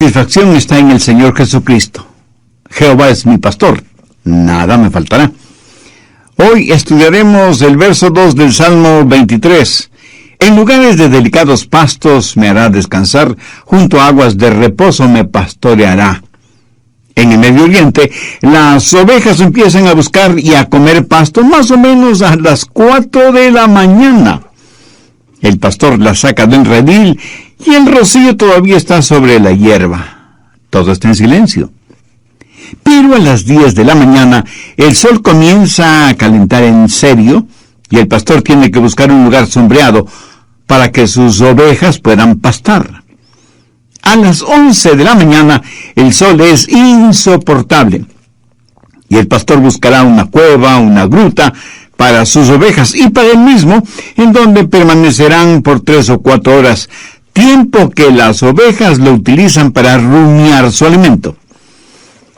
Satisfacción está en el Señor Jesucristo. Jehová es mi pastor, nada me faltará. Hoy estudiaremos el verso 2 del Salmo 23. En lugares de delicados pastos me hará descansar, junto a aguas de reposo me pastoreará. En el Medio Oriente, las ovejas empiezan a buscar y a comer pasto más o menos a las 4 de la mañana. El pastor las saca del redil y el rocío todavía está sobre la hierba. Todo está en silencio. Pero a las 10 de la mañana, el sol comienza a calentar en serio y el pastor tiene que buscar un lugar sombreado para que sus ovejas puedan pastar. A las 11 de la mañana, el sol es insoportable y el pastor buscará una cueva, una gruta, para sus ovejas y para él mismo, en donde permanecerán por 3 o 4 horas, tiempo que las ovejas lo utilizan para rumiar su alimento.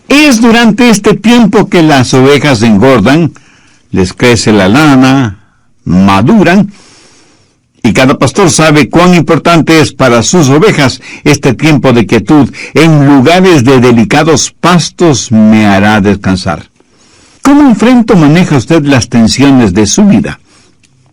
Es durante este tiempo que las ovejas engordan, les crece la lana, maduran, y cada pastor sabe cuán importante es para sus ovejas este tiempo de quietud. En lugares de delicados pastos me hará descansar. ¿Cómo enfrenta o maneja usted las tensiones de su vida?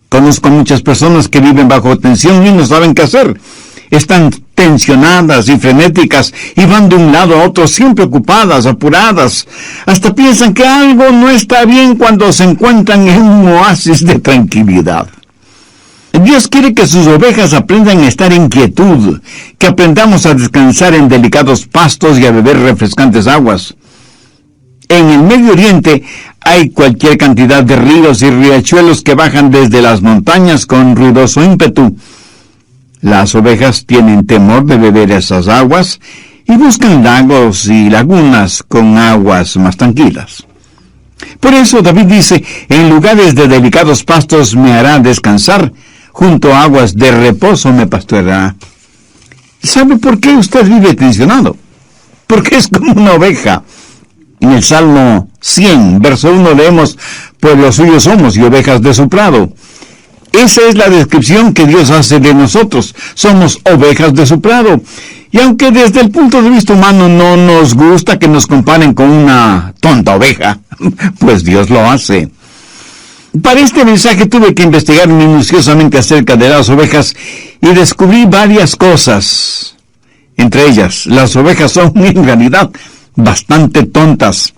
Conozco muchas personas que viven bajo tensión y no saben qué hacer. Están tensionadas y frenéticas y van de un lado a otro siempre ocupadas, apuradas. Hasta piensan que algo no está bien cuando se encuentran en un oasis de tranquilidad. Dios quiere que sus ovejas aprendan a estar en quietud, que aprendamos a descansar en delicados pastos y a beber refrescantes aguas. En el Medio Oriente hay cualquier cantidad de ríos y riachuelos que bajan desde las montañas con ruidoso ímpetu. Las ovejas tienen temor de beber esas aguas y buscan lagos y lagunas con aguas más tranquilas. Por eso David dice, en lugares de delicados pastos me hará descansar, junto a aguas de reposo me pastoreará. ¿Sabe por qué usted vive tensionado? Porque es como una oveja. En el Salmo 100, verso 1 leemos, pues los suyos somos y ovejas de su prado. Esa es la descripción que Dios hace de nosotros. Somos ovejas de su prado. Y aunque desde el punto de vista humano no nos gusta que nos comparen con una tonta oveja, pues Dios lo hace. Para este mensaje tuve que investigar minuciosamente acerca de las ovejas y descubrí varias cosas. Entre ellas, las ovejas son en realidad bastante tontas.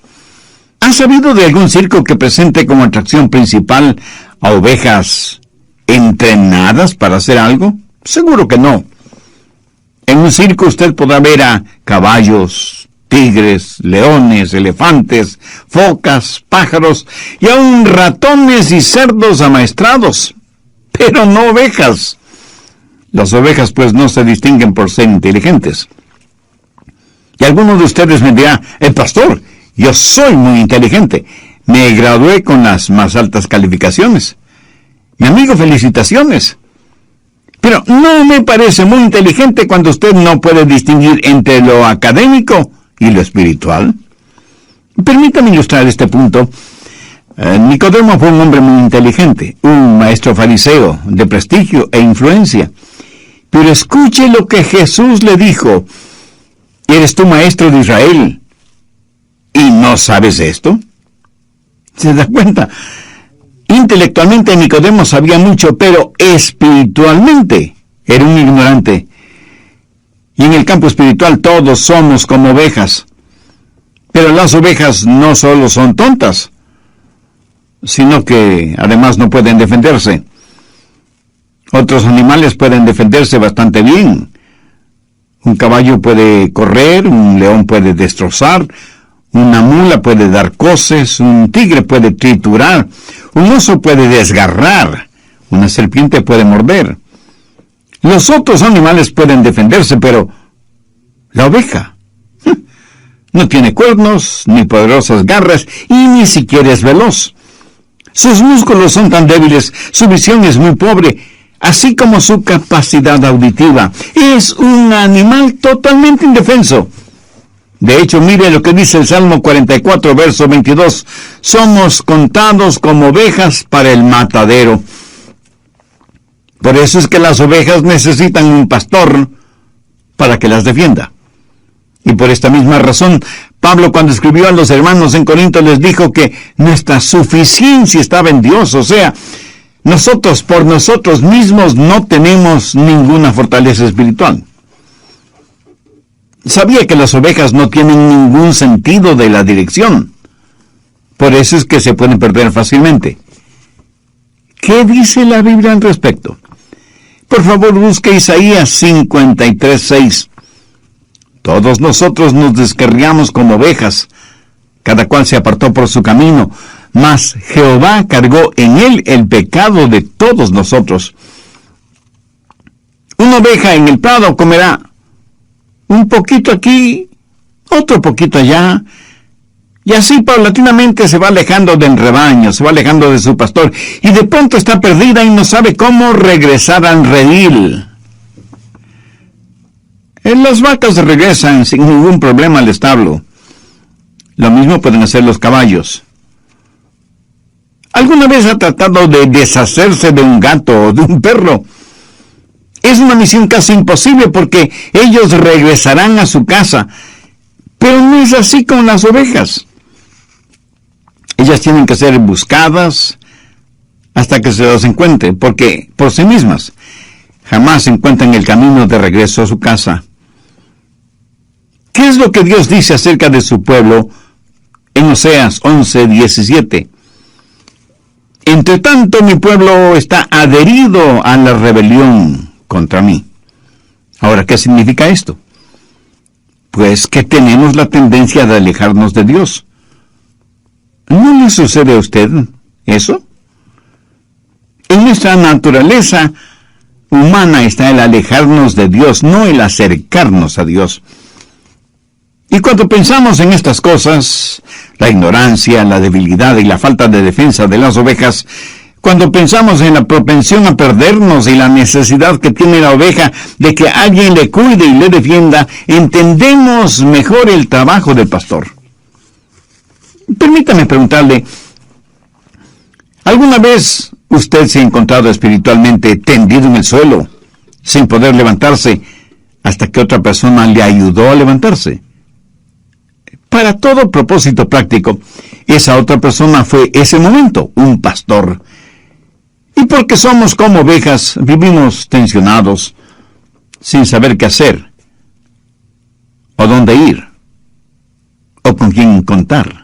¿Has sabido de algún circo que presente como atracción principal a ovejas entrenadas para hacer algo? Seguro que no. En un circo usted podrá ver a caballos, tigres, leones, elefantes, focas, pájaros y aún ratones y cerdos amaestrados, pero no ovejas. Las ovejas pues no se distinguen por ser inteligentes. Y alguno de ustedes me dirá, pastor, yo soy muy inteligente. Me gradué con las más altas calificaciones. Mi amigo, felicitaciones. Pero no me parece muy inteligente cuando usted no puede distinguir entre lo académico y lo espiritual. Permítame ilustrar este punto. Nicodemo fue un hombre muy inteligente, un maestro fariseo de prestigio e influencia. Pero escuche lo que Jesús le dijo. ¿Eres tú maestro de Israel y no sabes esto? ¿Se da cuenta? Intelectualmente Nicodemo sabía mucho, pero espiritualmente era un ignorante. Y en el campo espiritual todos somos como ovejas. Pero las ovejas no solo son tontas, sino que además no pueden defenderse. Otros animales pueden defenderse bastante bien. Un caballo puede correr, un león puede destrozar, una mula puede dar coces, un tigre puede triturar, un oso puede desgarrar, una serpiente puede morder. Los otros animales pueden defenderse, pero la oveja no tiene cuernos, ni poderosas garras, y ni siquiera es veloz. Sus músculos son tan débiles, su visión es muy pobre, así como su capacidad auditiva. Es un animal totalmente indefenso. De hecho, mire lo que dice el Salmo 44, verso 22. Somos contados como ovejas para el matadero. Por eso es que las ovejas necesitan un pastor para que las defienda. Y por esta misma razón, Pablo, cuando escribió a los hermanos en Corinto, les dijo que nuestra suficiencia estaba en Dios. O sea, nosotros por nosotros mismos no tenemos ninguna fortaleza espiritual. Sabía que las ovejas no tienen ningún sentido de la dirección. Por eso es que se pueden perder fácilmente. ¿Qué dice la Biblia al respecto? Por favor, busque Isaías 53:6. Todos nosotros nos descarriamos como ovejas, cada cual se apartó por su camino, mas Jehová cargó en él el pecado de todos nosotros. Una oveja en el prado comerá un poquito aquí, otro poquito allá, y así paulatinamente se va alejando del rebaño, se va alejando de su pastor, y de pronto está perdida y no sabe cómo regresar al redil. Las vacas regresan sin ningún problema al establo. Lo mismo pueden hacer los caballos. ¿Alguna vez ha tratado de deshacerse de un gato o de un perro? Es una misión casi imposible porque ellos regresarán a su casa. Pero no es así con las ovejas. Ellas tienen que ser buscadas hasta que se las encuentren, porque por sí mismas jamás encuentran el camino de regreso a su casa. ¿Qué es lo que Dios dice acerca de su pueblo en Oseas 11:17? Entre tanto, mi pueblo está adherido a la rebelión contra mí. Ahora, ¿qué significa esto? Pues que tenemos la tendencia de alejarnos de Dios. ¿No le sucede a usted eso? En nuestra naturaleza humana está el alejarnos de Dios, no el acercarnos a Dios. Y cuando pensamos en estas cosas, la ignorancia, la debilidad y la falta de defensa de las ovejas, cuando pensamos en la propensión a perdernos y la necesidad que tiene la oveja de que alguien le cuide y le defienda, entendemos mejor el trabajo del pastor. Permítame preguntarle, ¿alguna vez usted se ha encontrado espiritualmente tendido en el suelo, sin poder levantarse, hasta que otra persona le ayudó a levantarse? Para todo propósito práctico, esa otra persona fue ese momento, un pastor. Y porque somos como ovejas, vivimos tensionados, sin saber qué hacer, o dónde ir, o con quién contar.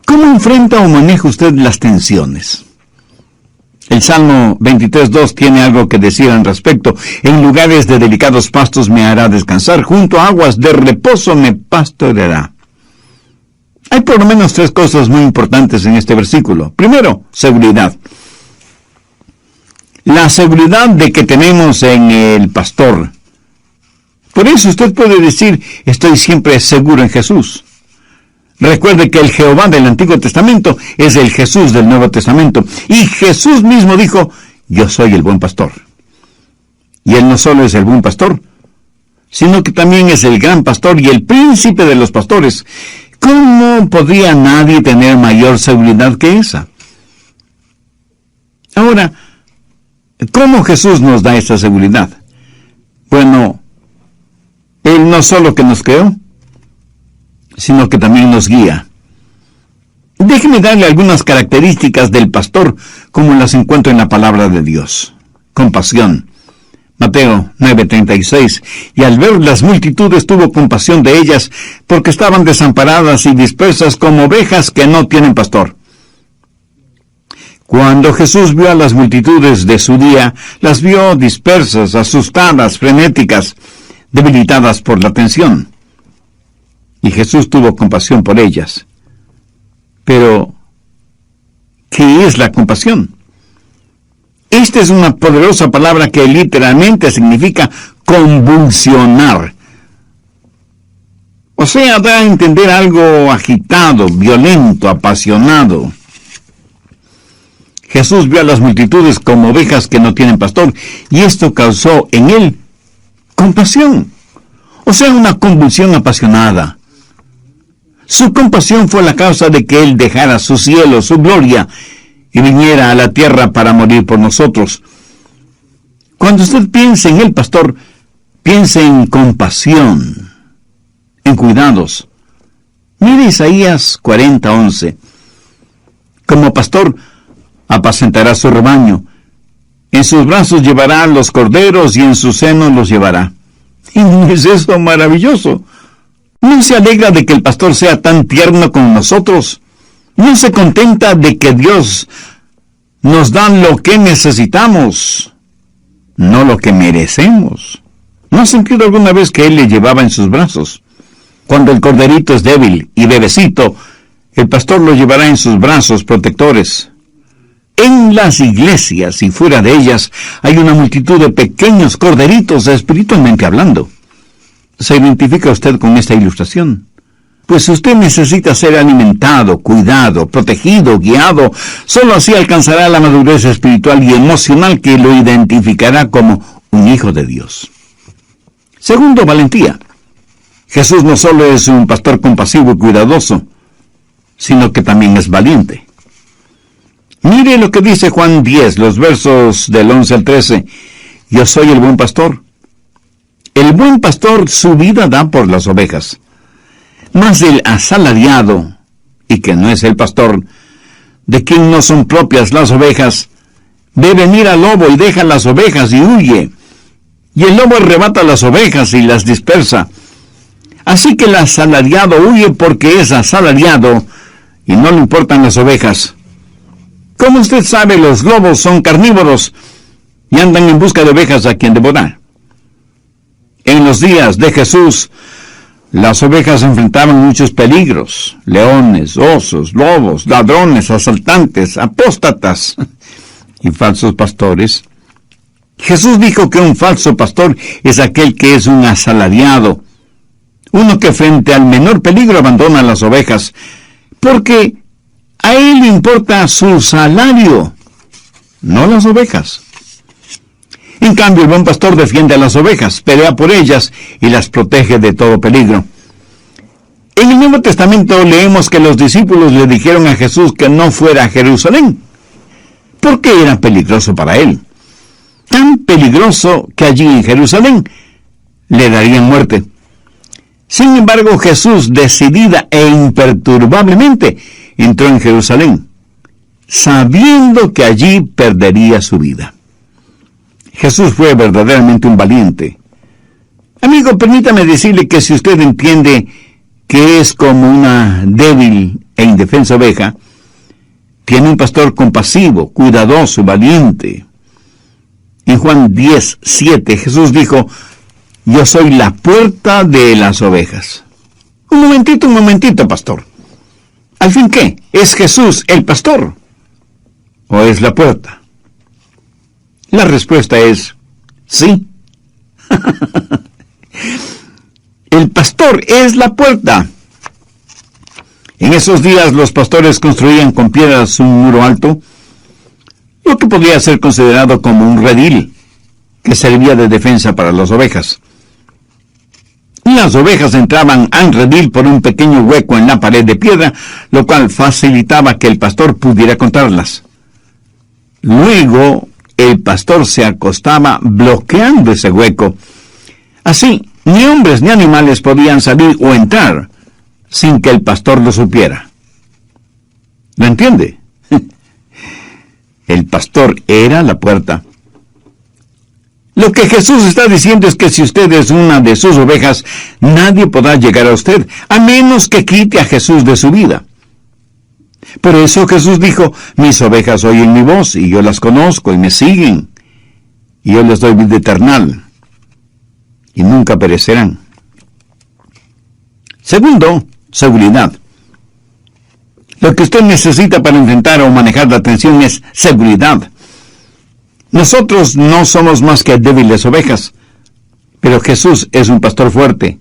¿Cómo enfrenta o maneja usted las tensiones? El Salmo 23:2 tiene algo que decir al respecto. En lugares de delicados pastos me hará descansar, junto a aguas de reposo me pastoreará. Hay por lo menos 3 cosas muy importantes en este versículo. Primero, seguridad. La seguridad de que tenemos en el pastor. Por eso usted puede decir, estoy siempre seguro en Jesús. Recuerde que el Jehová del Antiguo Testamento es el Jesús del Nuevo Testamento. Y Jesús mismo dijo, yo soy el buen pastor. Y Él no solo es el buen pastor, sino que también es el gran pastor y el príncipe de los pastores. ¿Cómo podría nadie tener mayor seguridad que esa? Ahora, ¿cómo Jesús nos da esa seguridad? Bueno, Él no solo que nos creó, sino que también nos guía. Déjeme darle algunas características del pastor, como las encuentro en la palabra de Dios. Compasión. Mateo 9:36. Y al ver las multitudes tuvo compasión de ellas, porque estaban desamparadas y dispersas como ovejas que no tienen pastor. Cuando Jesús vio a las multitudes de su día, las vio dispersas, asustadas, frenéticas, debilitadas por la tensión. Y Jesús tuvo compasión por ellas. Pero, ¿qué es la compasión? Esta es una poderosa palabra que literalmente significa convulsionar. O sea, da a entender algo agitado, violento, apasionado. Jesús vio a las multitudes como ovejas que no tienen pastor, y esto causó en él compasión. O sea, una convulsión apasionada. Su compasión fue la causa de que Él dejara su cielo, su gloria, y viniera a la tierra para morir por nosotros. Cuando usted piense en el pastor, Piense en compasión, en cuidados. Mire Isaías 40:11. Como pastor, apacentará su rebaño. En sus brazos llevará los corderos y en su seno los llevará. ¿Y no es eso maravilloso? ¿No se alegra de que el pastor sea tan tierno con nosotros? ¿No se contenta de que Dios nos da lo que necesitamos, no lo que merecemos? ¿No ha sentido alguna vez que Él le llevaba en sus brazos? Cuando el corderito es débil y bebecito, el pastor lo llevará en sus brazos protectores. En las iglesias y fuera de ellas hay una multitud de pequeños corderitos espiritualmente hablando. ¿Se identifica usted con esta ilustración? Pues usted necesita ser alimentado, cuidado, protegido, guiado. Solo así alcanzará la madurez espiritual y emocional que lo identificará como un hijo de Dios. Segundo, valentía. Jesús no solo es un pastor compasivo y cuidadoso, sino que también es valiente. Mire lo que dice Juan 10, los versos del 11 al 13. Yo soy el buen pastor. El buen pastor su vida da por las ovejas. Mas el asalariado, y que no es el pastor, de quien no son propias las ovejas, ve venir al lobo y deja las ovejas y huye. Y el lobo arrebata las ovejas y las dispersa. Así que el asalariado huye porque es asalariado y no le importan las ovejas. Como usted sabe, los lobos son carnívoros y andan en busca de ovejas a quien devorar. En los días de Jesús, las ovejas enfrentaban muchos peligros: leones, osos, lobos, ladrones, asaltantes, apóstatas y falsos pastores. Jesús dijo que un falso pastor es aquel que es un asalariado, uno que frente al menor peligro abandona las ovejas, porque a él le importa su salario, no las ovejas. En cambio, el buen pastor defiende a las ovejas, pelea por ellas y las protege de todo peligro. En el Nuevo Testamento leemos que los discípulos le dijeron a Jesús que no fuera a Jerusalén, porque era peligroso para él. Tan peligroso que allí en Jerusalén le darían muerte. Sin embargo, Jesús, decidida e imperturbablemente, entró en Jerusalén, sabiendo que allí perdería su vida. Jesús fue verdaderamente un valiente. Amigo, permítame decirle que si usted entiende que es como una débil e indefensa oveja, tiene un pastor compasivo, cuidadoso, valiente. En Juan 10:7, Jesús dijo: yo soy la puerta de las ovejas. Un momentito, pastor. ¿Al fin qué? ¿Es Jesús el pastor? ¿O es la puerta? La respuesta es sí. El pastor es la puerta. En esos días los pastores construían con piedras un muro alto, lo que podría ser considerado como un redil, que servía de defensa para las ovejas. Las ovejas entraban al redil por un pequeño hueco en la pared de piedra, lo cual facilitaba que el pastor pudiera contarlas. Luego, el pastor se acostaba bloqueando ese hueco. Así, ni hombres ni animales podían salir o entrar sin que el pastor lo supiera. ¿Lo entiende? El pastor era la puerta. Lo que Jesús está diciendo es que si usted es una de sus ovejas, nadie podrá llegar a usted, a menos que quite a Jesús de su vida. Por eso Jesús dijo: mis ovejas oyen mi voz, y yo las conozco, y me siguen, y yo les doy vida eterna, y nunca perecerán. Segundo, seguridad. Lo que usted necesita para enfrentar o manejar la tensión es seguridad. Nosotros no somos más que débiles ovejas, pero Jesús es un pastor fuerte.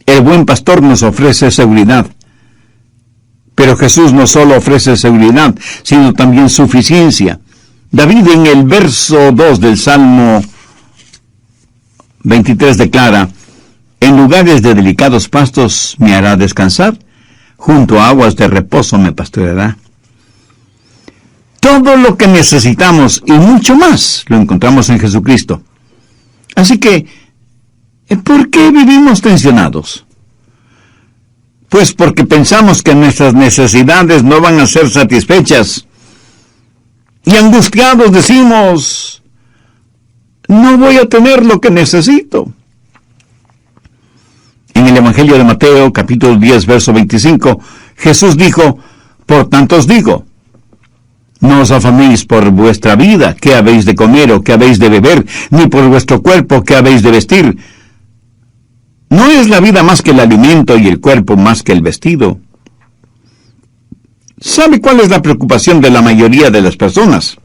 El buen pastor nos ofrece seguridad. Pero Jesús no solo ofrece seguridad, sino también suficiencia. David, en el verso 2 del Salmo 23, declara: en lugares de delicados pastos me hará descansar, junto a aguas de reposo me pastoreará. Todo lo que necesitamos y mucho más lo encontramos en Jesucristo. Así que ¿Por qué vivimos tensionados? Pues porque pensamos que nuestras necesidades no van a ser satisfechas. Y angustiados decimos, no voy a tener lo que necesito. En el Evangelio de Mateo, capítulo 10, verso 25, Jesús dijo, por tanto os digo, no os afanéis por vuestra vida, qué habéis de comer o qué habéis de beber, ni por vuestro cuerpo, qué habéis de vestir. ¿No es la vida más que el alimento y el cuerpo más que el vestido? ¿Sabe cuál es la preocupación de la mayoría de las personas?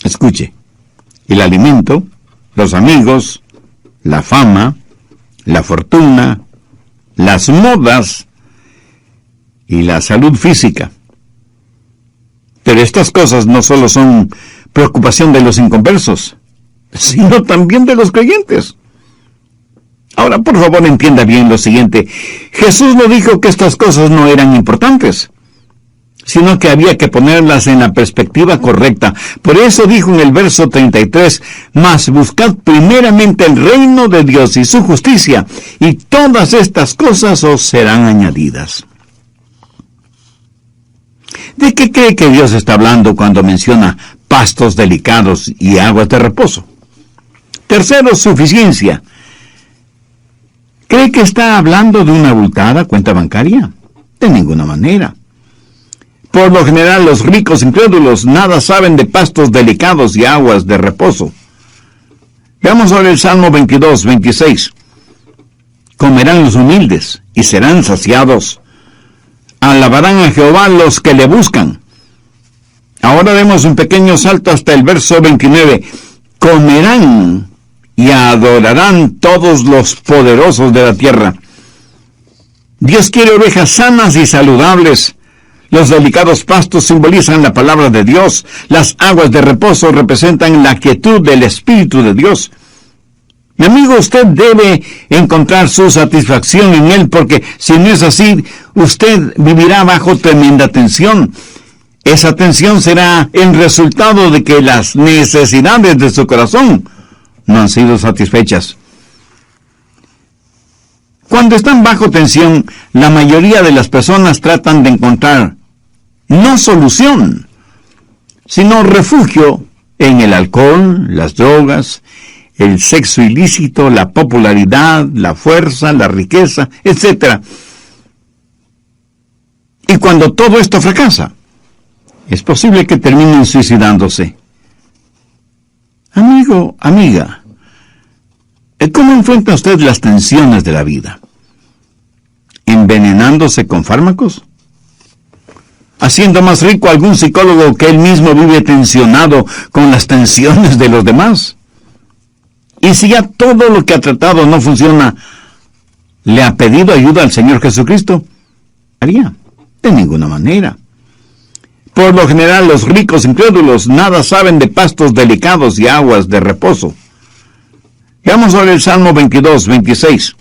Escuche, el alimento, los amigos, la fama, la fortuna, las modas y la salud física. Pero estas cosas no solo son preocupación de los inconversos, sino también de los creyentes. Ahora, por favor, entienda bien lo siguiente. Jesús no dijo que estas cosas no eran importantes, sino que había que ponerlas en la perspectiva correcta. Por eso dijo en el verso 33, mas buscad primeramente el reino de Dios y su justicia, y todas estas cosas os serán añadidas. ¿De qué cree que Dios está hablando cuando menciona pastos delicados y aguas de reposo? Tercero, suficiencia. ¿Cree que está hablando de una abultada cuenta bancaria? De ninguna manera. Por lo general, los ricos incrédulos nada saben de pastos delicados y aguas de reposo. Veamos ahora el Salmo 22, 26. Comerán los humildes y serán saciados. Alabarán a Jehová los que le buscan. Ahora demos un pequeño salto hasta el verso 29. Comerán y adorarán todos los poderosos de la tierra. Dios quiere ovejas sanas y saludables. Los delicados pastos simbolizan la palabra de Dios. Las aguas de reposo representan la quietud del Espíritu de Dios. Mi amigo, usted debe encontrar su satisfacción en Él, porque si no es así, usted vivirá bajo tremenda tensión. Esa tensión será el resultado de que las necesidades de su corazón no han sido satisfechas. Cuando están bajo tensión, la mayoría de las personas tratan de encontrar no solución, sino refugio en el alcohol, las drogas, el sexo ilícito, la popularidad, la fuerza, la riqueza, etc. Y cuando todo esto fracasa, es posible que terminen suicidándose. Amigo, amiga, ¿cómo enfrenta usted las tensiones de la vida? ¿Envenenándose con fármacos? ¿Haciendo más rico a algún psicólogo que él mismo vive tensionado con las tensiones de los demás? Y si ya todo lo que ha tratado no funciona, ¿le ha pedido ayuda al Señor Jesucristo? ¿Haría? De ninguna manera. Por lo general, los ricos incrédulos nada saben de pastos delicados y aguas de reposo. Veamos ahora el Salmo 22, 26.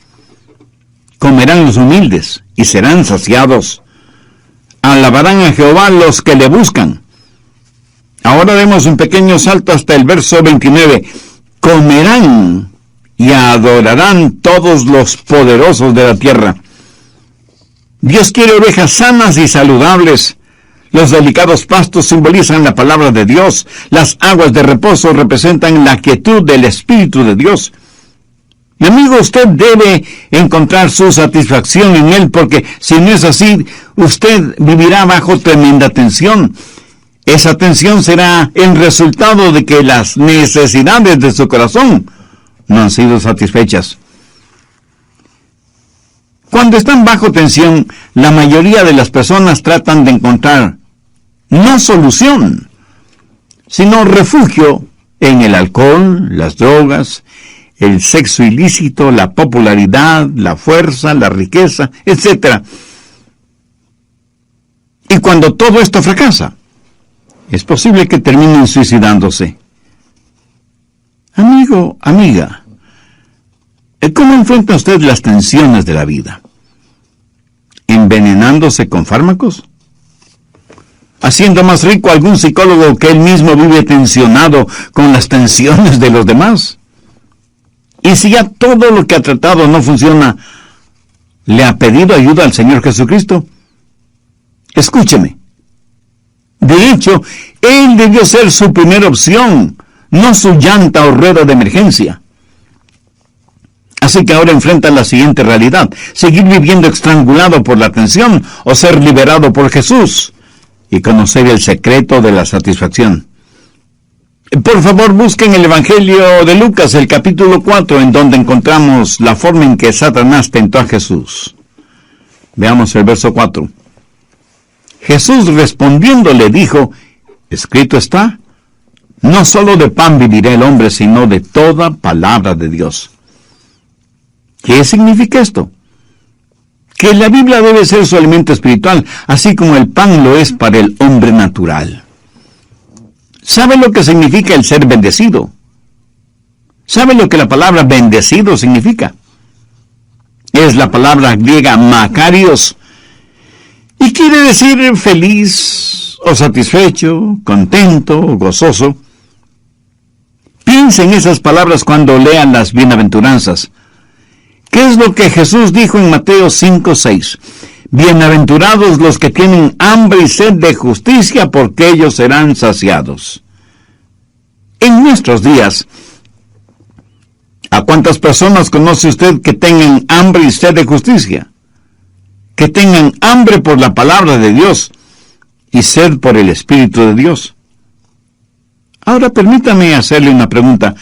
Comerán los humildes y serán saciados. Alabarán a Jehová los que le buscan. Ahora demos un pequeño salto hasta el verso 29. Comerán y adorarán todos los poderosos de la tierra. Dios quiere ovejas sanas y saludables. Los delicados pastos simbolizan la palabra de Dios. Las aguas de reposo representan la quietud del Espíritu de Dios. Mi amigo, usted debe encontrar su satisfacción en Él, porque si no es así, usted vivirá bajo tremenda tensión. Esa tensión será el resultado de que las necesidades de su corazón no han sido satisfechas. Cuando están bajo tensión, la mayoría de las personas tratan de encontrar no solución, sino refugio en el alcohol, las drogas, el sexo ilícito, la popularidad, la fuerza, la riqueza, etc. Y cuando todo esto fracasa, es posible que terminen suicidándose. Amigo, amiga, ¿cómo enfrenta usted las tensiones de la vida? ¿Envenenándose con fármacos? ¿Haciendo más rico a algún psicólogo que él mismo vive tensionado con las tensiones de los demás? Y si ya todo lo que ha tratado no funciona, ¿le ha pedido ayuda al Señor Jesucristo? Escúcheme. De hecho, Él debió ser su primera opción, no su llanta o rueda de emergencia. Así que ahora enfrenta la siguiente realidad: seguir viviendo estrangulado por la tensión o ser liberado por Jesús y conocer el secreto de la satisfacción. Por favor, busquen el Evangelio de Lucas, el capítulo 4, en donde encontramos la forma en que Satanás tentó a Jesús. Veamos el verso 4. Jesús respondiendo le dijo: escrito está, no solo de pan vivirá el hombre, sino de toda palabra de Dios. ¿Qué significa esto? Que la Biblia debe ser su alimento espiritual, así como el pan lo es para el hombre natural. ¿Sabe lo que significa el ser bendecido? ¿Sabe lo que la palabra bendecido significa? Es la palabra griega makarios, y quiere decir feliz, o satisfecho, contento, o gozoso. Piense en esas palabras cuando lean las bienaventuranzas. ¿Qué es lo que Jesús dijo en Mateo 5:6? Bienaventurados los que tienen hambre y sed de justicia, porque ellos serán saciados. En nuestros días, ¿a cuántas personas conoce usted que tengan hambre y sed de justicia? Que tengan hambre por la palabra de Dios y sed por el Espíritu de Dios. Ahora permítame hacerle una pregunta.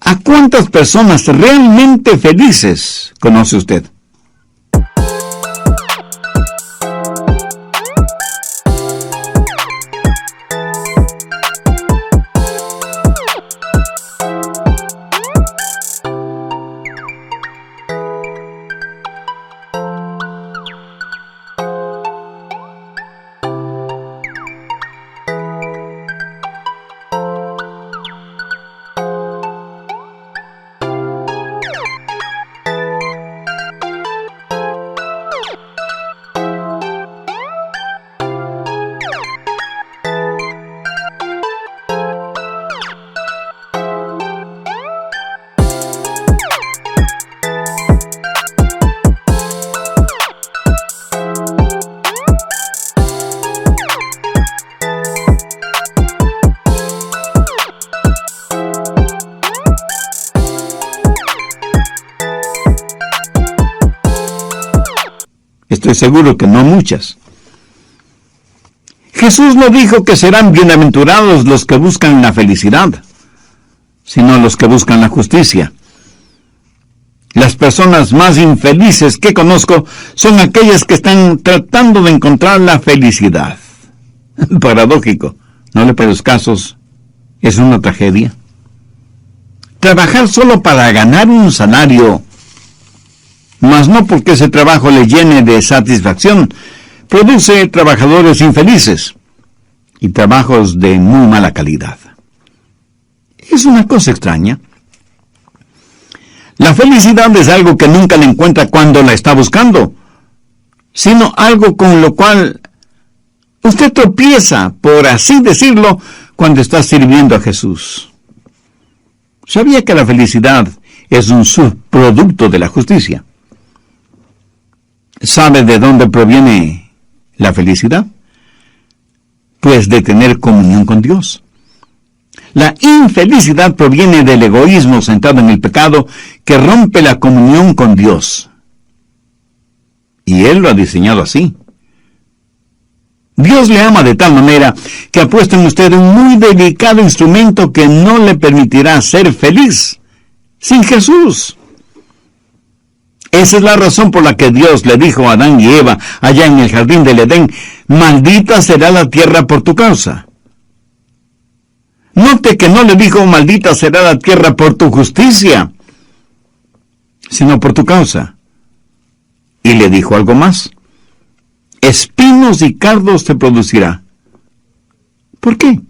¿A cuántas personas realmente felices conoce usted? Estoy seguro que no muchas. Jesús no dijo que serán bienaventurados los que buscan la felicidad, sino los que buscan la justicia. Las personas más infelices que conozco son aquellas que están tratando de encontrar la felicidad. Paradójico, ¿no le parece casos? Es una tragedia. Trabajar solo para ganar un salario, mas no porque ese trabajo le llene de satisfacción, produce trabajadores infelices y trabajos de muy mala calidad. Es una cosa extraña. La felicidad es algo que nunca le encuentra cuando la está buscando, sino algo con lo cual usted tropieza, por así decirlo, cuando está sirviendo a Jesús. ¿Sabía que la felicidad es un subproducto de la justicia? ¿Sabe de dónde proviene la felicidad? Pues de tener comunión con Dios. La infelicidad proviene del egoísmo centrado en el pecado que rompe la comunión con Dios. Y Él lo ha diseñado así. Dios le ama de tal manera que ha puesto en usted un muy delicado instrumento que no le permitirá ser feliz sin Jesús. Esa es la razón por la que Dios le dijo a Adán y Eva allá en el jardín del Edén: maldita será la tierra por tu causa. Note que no le dijo maldita será la tierra por tu justicia, sino por tu causa. Y le dijo algo más: espinos y cardos te producirá. ¿Por qué?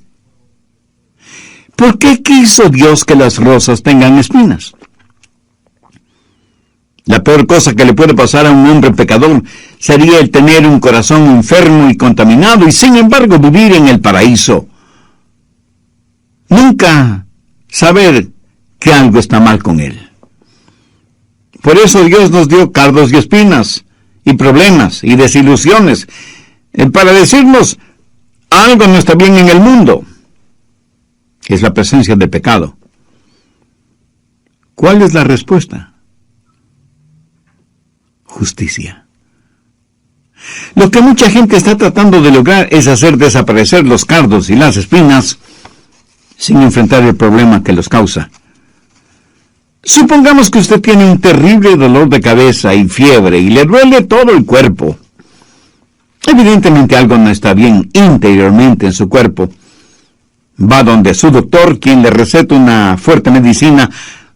¿Por qué quiso Dios que las rosas tengan espinas? La peor cosa que le puede pasar a un hombre pecador sería el tener un corazón enfermo y contaminado y sin embargo vivir en el paraíso. Nunca saber que algo está mal con él. Por eso Dios nos dio cardos y espinas, y problemas, y desilusiones, para decirnos algo no está bien en el mundo. Es la presencia del pecado. ¿Cuál es la respuesta? Justicia. Lo que mucha gente está tratando de lograr es hacer desaparecer los cardos y las espinas sin enfrentar el problema que los causa. Supongamos que usted tiene un terrible dolor de cabeza y fiebre y le duele todo el cuerpo. Evidentemente algo no está bien interiormente en su cuerpo. Va donde su doctor, quien le receta una fuerte medicina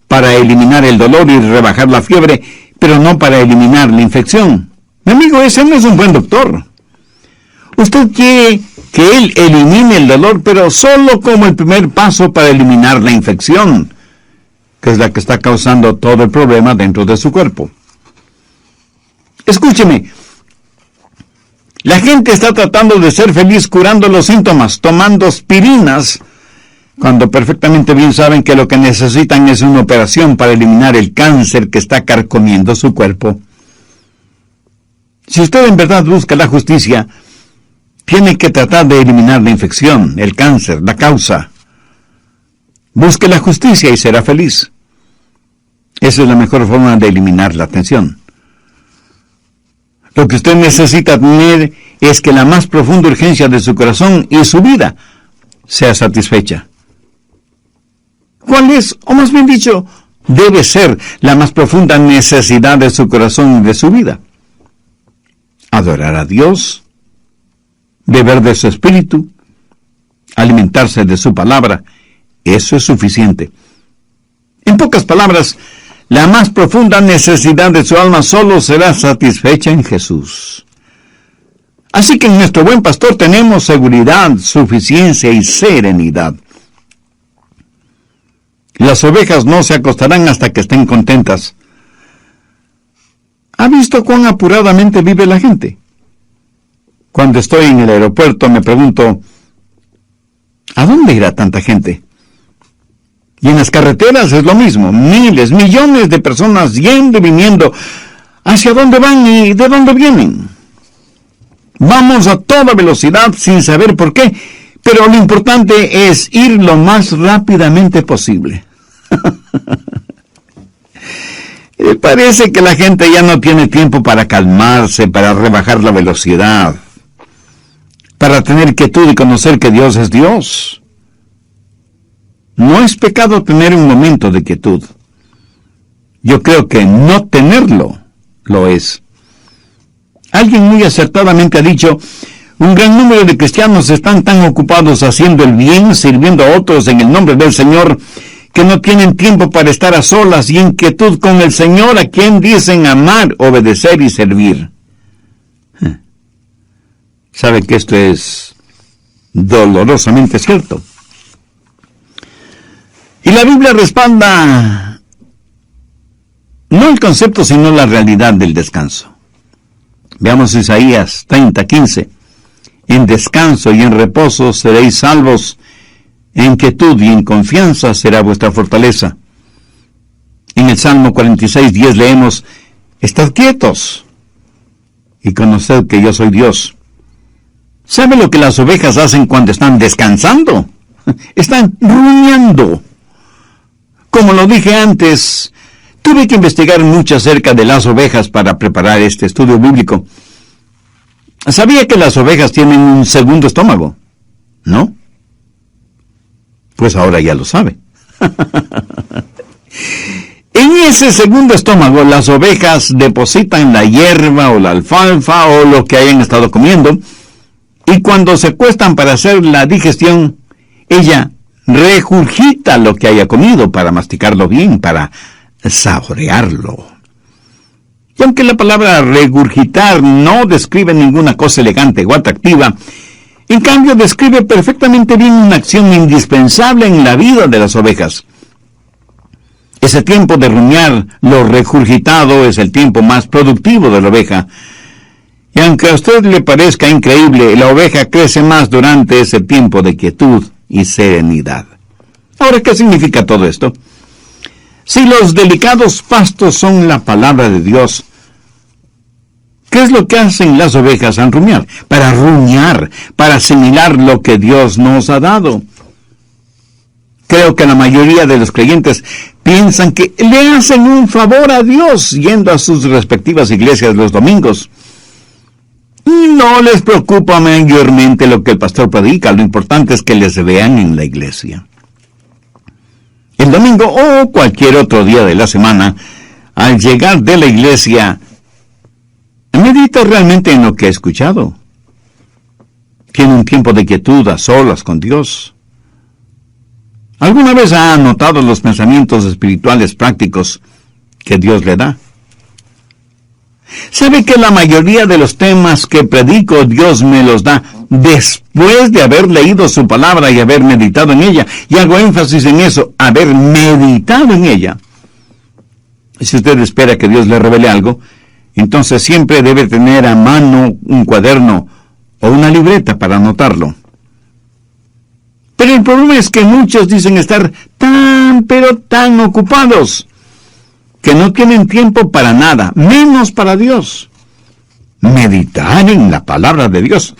para eliminar el dolor y rebajar la fiebre, pero no para eliminar la infección. Mi amigo, ese no es un buen doctor. Usted quiere que él elimine el dolor, pero solo como el primer paso para eliminar la infección, que es la que está causando todo el problema dentro de su cuerpo. Escúcheme, la gente está tratando de ser feliz curando los síntomas, tomando aspirinas, cuando perfectamente bien saben que lo que necesitan es una operación para eliminar el cáncer que está carcomiendo su cuerpo. Si usted en verdad busca la justicia, tiene que tratar de eliminar la infección, el cáncer, la causa. Busque la justicia y será feliz. Esa es la mejor forma de eliminar la tensión. Lo que usted necesita tener es que la más profunda urgencia de su corazón y su vida sea satisfecha. ¿Cuál es, o más bien dicho, debe ser la más profunda necesidad de su corazón y de su vida? Adorar a Dios, beber de su espíritu, alimentarse de su palabra. Eso es suficiente. En pocas palabras, la más profunda necesidad de su alma solo será satisfecha en Jesús. Así que en nuestro buen pastor tenemos seguridad, suficiencia y serenidad. Las ovejas no se acostarán hasta que estén contentas. ¿Ha visto cuán apuradamente vive la gente? Cuando estoy en el aeropuerto me pregunto, ¿a dónde irá tanta gente? Y en las carreteras es lo mismo, miles, millones de personas yendo y viniendo. ¿Hacia dónde van y de dónde vienen? Vamos a toda velocidad sin saber por qué, pero lo importante es ir lo más rápidamente posible. Parece que la gente ya no tiene tiempo para calmarse, para rebajar la velocidad, para tener quietud y conocer que Dios es Dios. No es pecado tener un momento de quietud. Yo creo que no tenerlo lo es. Alguien muy acertadamente ha dicho, un gran número de cristianos están tan ocupados haciendo el bien, sirviendo a otros en el nombre del Señor, que no tienen tiempo para estar a solas y en quietud con el Señor, a quien dicen amar, obedecer y servir. ¿Sabe que esto es dolorosamente cierto? Y la Biblia respalda no el concepto, sino la realidad del descanso. Veamos Isaías 30:15. En descanso y en reposo seréis salvos, en quietud y en confianza será vuestra fortaleza. En el Salmo 46:10 leemos, estad quietos y conoced que yo soy Dios. ¿Sabe lo que las ovejas hacen cuando están descansando? Están rumiando. Como lo dije antes, tuve que investigar mucho acerca de las ovejas para preparar este estudio bíblico. ¿Sabía que las ovejas tienen un segundo estómago? ¿No? Pues ahora ya lo sabe. En ese segundo estómago, las ovejas depositan la hierba o la alfalfa o lo que hayan estado comiendo, y cuando se acuestan para hacer la digestión, ella regurgita lo que haya comido para masticarlo bien, para saborearlo. Y aunque la palabra regurgitar no describe ninguna cosa elegante o atractiva, en cambio describe perfectamente bien una acción indispensable en la vida de las ovejas. Ese tiempo de rumiar lo regurgitado es el tiempo más productivo de la oveja. Y aunque a usted le parezca increíble, la oveja crece más durante ese tiempo de quietud y serenidad. Ahora, ¿qué significa todo esto? Si los delicados pastos son la palabra de Dios, ¿qué es lo que hacen las ovejas al rumiar? Para rumiar, para asimilar lo que Dios nos ha dado. Creo que la mayoría de los creyentes piensan que le hacen un favor a Dios yendo a sus respectivas iglesias los domingos. Y no les preocupa mayormente lo que el pastor predica, lo importante es que les vean en la iglesia. El domingo o cualquier otro día de la semana, al llegar de la iglesia, medita realmente en lo que ha escuchado. Tiene un tiempo de quietud a solas con Dios. ¿Alguna vez ha anotado los pensamientos espirituales prácticos que Dios le da? ¿Sabe que la mayoría de los temas que predico Dios me los da después de haber leído su palabra y haber meditado en ella? Y hago énfasis en eso, haber meditado en ella. Si usted espera que Dios le revele algo, entonces siempre debe tener a mano un cuaderno o una libreta para anotarlo. Pero el problema es que muchos dicen estar pero tan ocupados, que no tienen tiempo para nada, menos para Dios. Meditar en la palabra de Dios,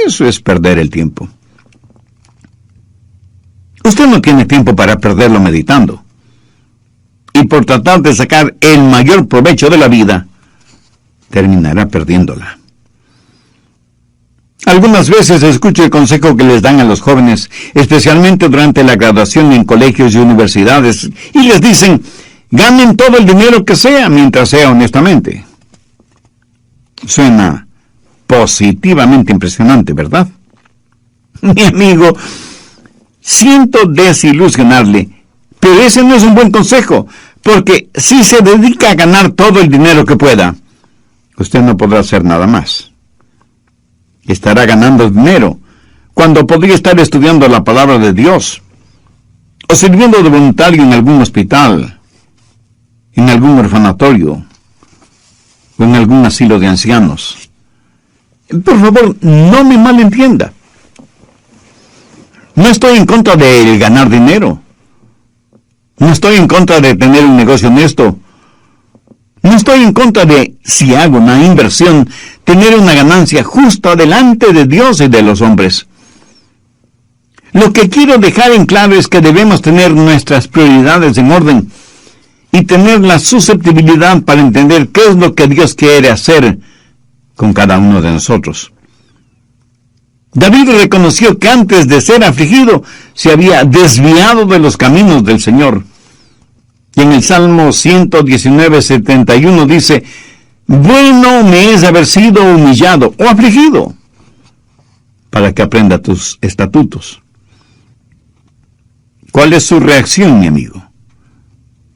eso es perder el tiempo. Usted no tiene tiempo para perderlo meditando. Y por tratar de sacar el mayor provecho de la vida, terminará perdiéndola. Algunas veces escucho el consejo que les dan a los jóvenes, especialmente durante la graduación en colegios y universidades, y les dicen, ganen todo el dinero que sea, mientras sea honestamente. Suena positivamente impresionante, ¿verdad? Mi amigo, siento desilusionarle, pero ese no es un buen consejo, porque si se dedica a ganar todo el dinero que pueda, usted no podrá hacer nada más. Estará ganando dinero cuando podría estar estudiando la palabra de Dios o sirviendo de voluntario en algún hospital, en algún orfanatorio o en algún asilo de ancianos. Por favor, no me malentienda. No estoy en contra de ganar dinero. No estoy en contra de tener un negocio honesto. No estoy en contra de, si hago una inversión, tener una ganancia justa delante de Dios y de los hombres. Lo que quiero dejar en claro es que debemos tener nuestras prioridades en orden y tener la susceptibilidad para entender qué es lo que Dios quiere hacer con cada uno de nosotros. David reconoció que antes de ser afligido se había desviado de los caminos del Señor. Y en el Salmo 119:71 dice, bueno me es haber sido humillado o afligido, para que aprenda tus estatutos. ¿Cuál es su reacción, mi amigo?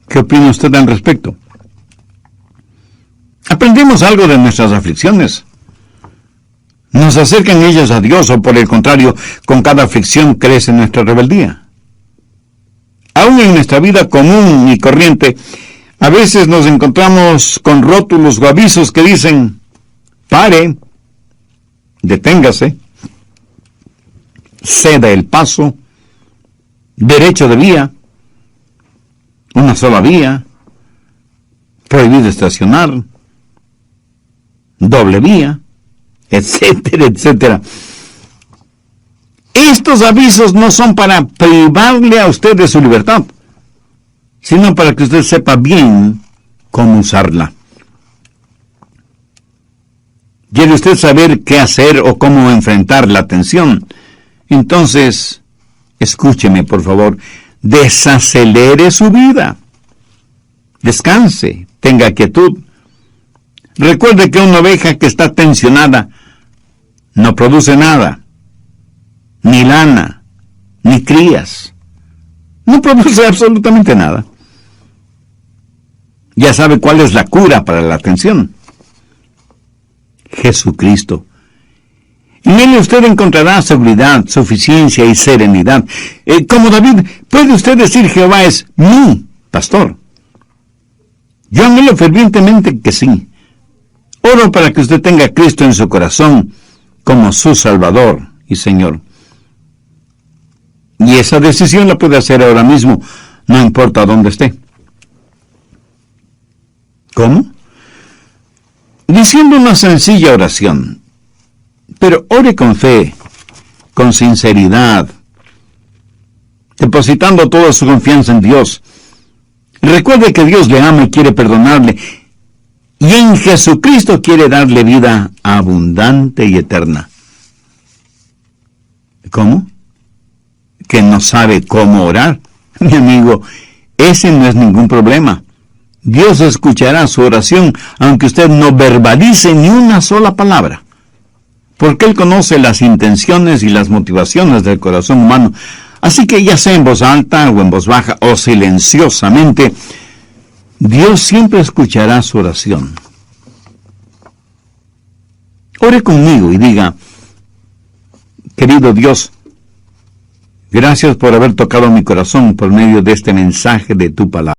¿Qué opina usted al respecto? ¿Aprendemos algo de nuestras aflicciones? ¿Nos acercan ellas a Dios o por el contrario, con cada aflicción crece nuestra rebeldía? Aún en nuestra vida común y corriente, a veces nos encontramos con rótulos o avisos que dicen, pare, deténgase, ceda el paso, derecho de vía, una sola vía, prohibido estacionar, doble vía, etcétera, etcétera. Estos avisos no son para privarle a usted de su libertad, sino para que usted sepa bien cómo usarla. ¿Quiere usted saber qué hacer o cómo enfrentar la tensión? Entonces, escúcheme, por favor, desacelere su vida. Descanse, tenga quietud. Recuerde que una oveja que está tensionada no produce nada. Ni lana, ni crías. No produce absolutamente nada. Ya sabe cuál es la cura para la tensión. Jesucristo. En él usted encontrará seguridad, suficiencia y serenidad. Como David, puede usted decir, Jehová es mi pastor. Yo anhelo fervientemente que sí. Oro para que usted tenga a Cristo en su corazón como su Salvador y Señor. Y esa decisión la puede hacer ahora mismo, no importa dónde esté. ¿Cómo? Diciendo una sencilla oración. Pero ore con fe, con sinceridad, depositando toda su confianza en Dios. Recuerde que Dios le ama y quiere perdonarle, y en Jesucristo quiere darle vida abundante y eterna. ¿Cómo? ¿Que no sabe cómo orar? Mi amigo, ese no es ningún problema. Dios escuchará su oración, aunque usted no verbalice ni una sola palabra, porque Él conoce las intenciones y las motivaciones del corazón humano. Así que ya sea en voz alta o en voz baja o silenciosamente, Dios siempre escuchará su oración. Ore conmigo y diga: querido Dios, gracias por haber tocado mi corazón por medio de este mensaje de tu palabra.